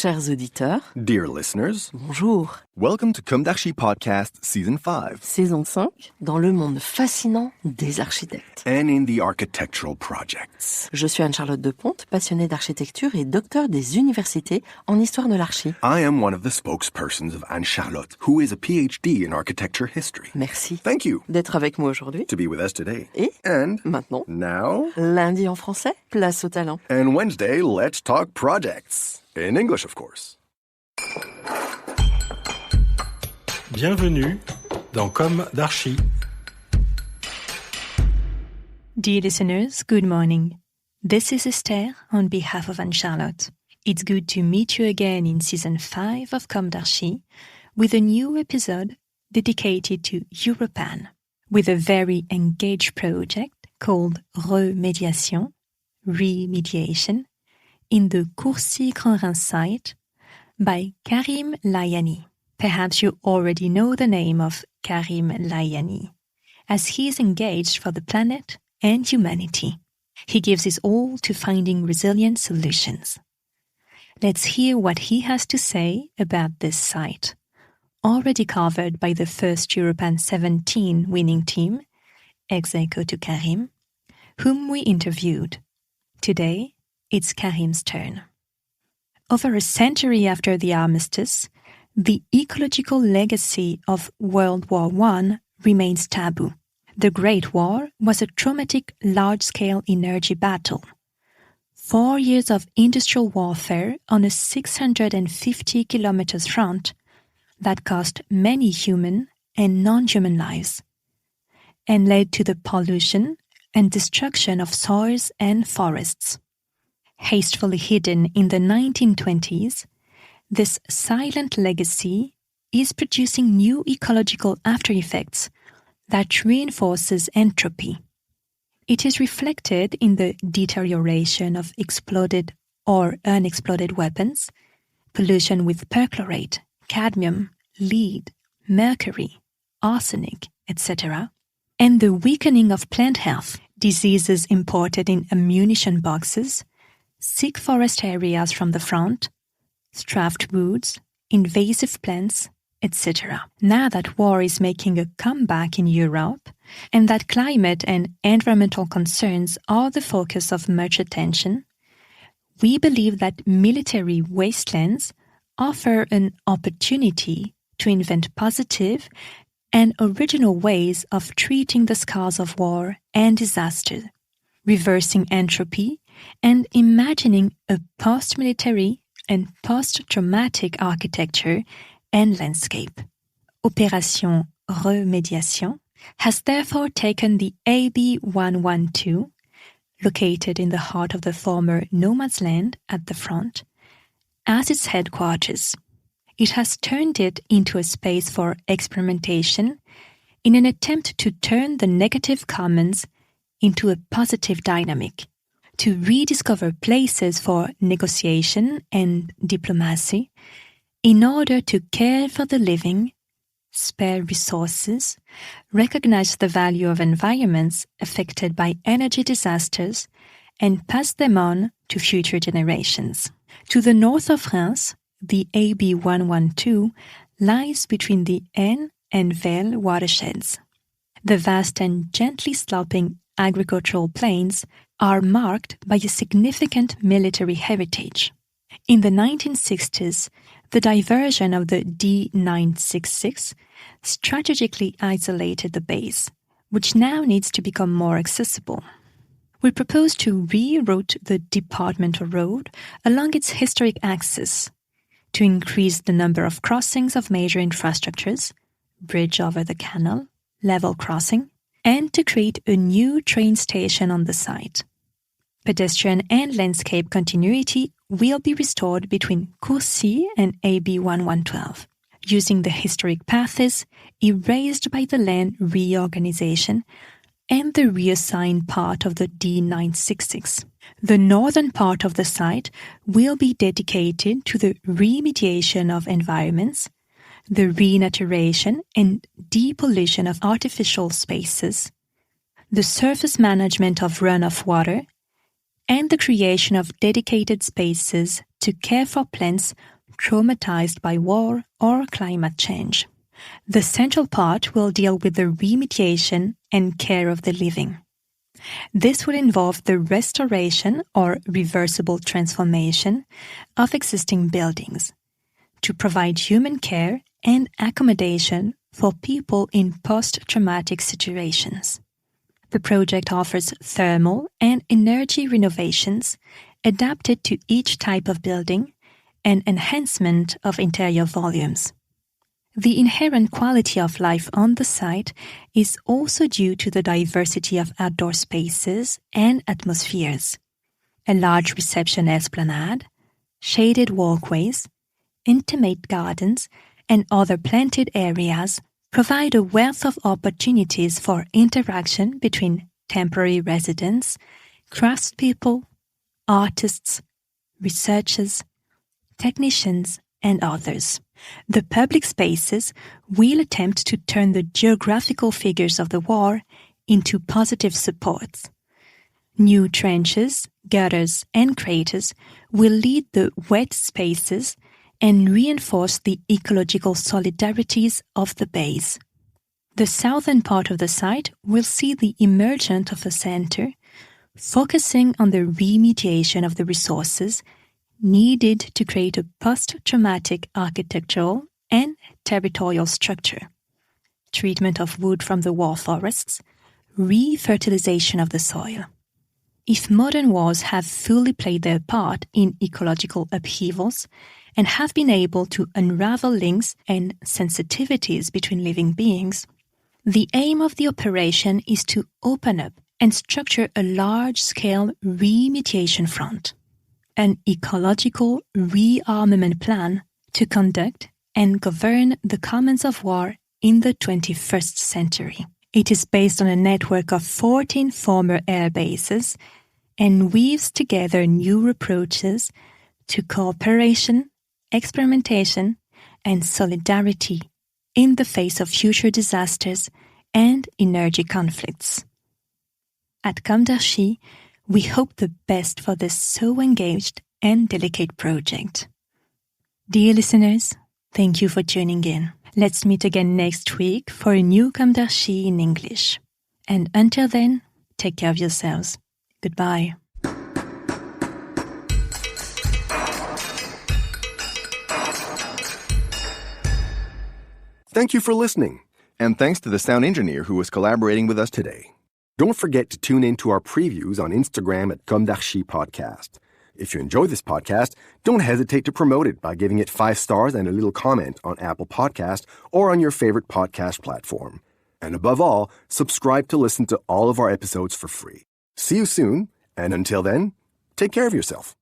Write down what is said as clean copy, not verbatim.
Chers auditeurs, dear listeners, bonjour. Welcome to comdarchipodcast Season 5. Saison 5, dans le monde fascinant des architectes. And in the architectural projects. Je suis Anne-Charlotte Deponte, passionnée d'architecture et docteur des universités en histoire de l'archi. I am one of the spokespersons of Anne-Charlotte, who is a PhD in architecture history. Merci. Thank you. D'être avec moi aujourd'hui. To be with us today. Et And maintenant, now, lundi en français, place au talent. and Wednesday, let's talk projects. In English, of course. Bienvenue dans Comme d'Archi. Dear listeners, good morning. This is Esther on behalf of Anne-Charlotte. It's good to meet you again in Season 5 of Comme d'Archi with a new episode dedicated to Europan, with a very engaged project called Re-mediation, Re-mediation, in the Courcy Grand Reims Site by Karim Lahiani. Perhaps you already know the name of Karim Lahiani, as he is engaged for the planet and humanity. He gives his all to finding resilient solutions. Let's hear what he has to say about this site, already covered by the first Europan 17 winning team, ex aequo to Karim, whom we interviewed. Today, it's Karim's turn. Over a century after the armistice, the ecological legacy of World War I remains taboo. The Great War was a traumatic large-scale energy battle. 4 years of industrial warfare on a 650 kilometers front that cost many human and non-human lives, and led to the pollution and destruction of soils and forests. Hastily hidden in the 1920s, this silent legacy is producing new ecological after-effects that reinforces entropy. It is reflected in the deterioration of exploded or unexploded weapons, pollution with perchlorate, cadmium, lead, mercury, arsenic, etc., and the weakening of plant health, diseases imported in ammunition boxes, sick forest areas from the front, strafed woods, invasive plants, etc. Now that war is making a comeback in Europe, and that climate and environmental concerns are the focus of much attention, we believe that military wastelands offer an opportunity to invent positive and original ways of treating the scars of war and disaster, reversing entropy and imagining a post-military and post-traumatic architecture and landscape. Opération Re-mediation has therefore taken the AB 112, located in the heart of the former no man's land at the front, as its headquarters. It has turned it into a space for experimentation in an attempt to turn the negative commons into a positive dynamic, to rediscover places for negotiation and diplomacy in order to care for the living, spare resources, recognize the value of environments affected by energy disasters, and pass them on to future generations. To the north of Reims, the AB 112 lies between the Aisne and Vesle watersheds. The vast and gently sloping agricultural plains are marked by a significant military heritage. In the 1960s, the diversion of the D966 strategically isolated the base, which now needs to become more accessible. We propose to reroute the departmental road along its historic axis, to increase the number of crossings of major infrastructures, bridge over the canal, level crossing, and to create a new train station on the site. Pedestrian and landscape continuity will be restored between Courcy and AB 1112, using the historic paths erased by the land reorganization and the reassigned part of the D966. The northern part of the site will be dedicated to the remediation of environments, the renaturation and depollution of artificial spaces, the surface management of runoff water, and the creation of dedicated spaces to care for plants traumatized by war or climate change. The central part will deal with the remediation and care of the living. This will involve the restoration or reversible transformation of existing buildings to provide human care and accommodation for people in post-traumatic situations. The project offers thermal and energy renovations adapted to each type of building and enhancement of interior volumes. The inherent quality of life on the site is also due to the diversity of outdoor spaces and atmospheres. A large reception esplanade, shaded walkways, intimate gardens, and other planted areas provide a wealth of opportunities for interaction between temporary residents, craftspeople, artists, researchers, technicians, and others. The public spaces will attempt to turn the geographical figures of the war into positive supports. New trenches, gutters, and craters will lead the wet spaces and reinforce the ecological solidarities of the base. The southern part of the site will see the emergence of a center focusing on the remediation of the resources needed to create a post-traumatic architectural and territorial structure, treatment of wood from the war forests, re-fertilization of the soil. If modern wars have fully played their part in ecological upheavals and have been able to unravel links and sensitivities between living beings, the aim of the operation is to open up and structure a large-scale remediation front, an ecological rearmament plan to conduct and govern the commands of war in the 21st century. It is based on a network of 14 former air bases and weaves together new approaches to cooperation, experimentation, and solidarity in the face of future disasters and energy conflicts. At comdarchi, we hope the best for this so engaged and delicate project. Dear listeners, thank you for tuning in. Let's meet again next week for a new comdarchi in English. And until then, take care of yourselves. Goodbye. Thank you for listening. And thanks to the sound engineer who was collaborating with us today. Don't forget to tune in to our previews on Instagram at comdarchipodcast. If you enjoy this podcast, don't hesitate to promote it by giving it 5 stars and a little comment on Apple Podcast or on your favorite podcast platform. And above all, subscribe to listen to all of our episodes for free. See you soon, and until then, take care of yourself.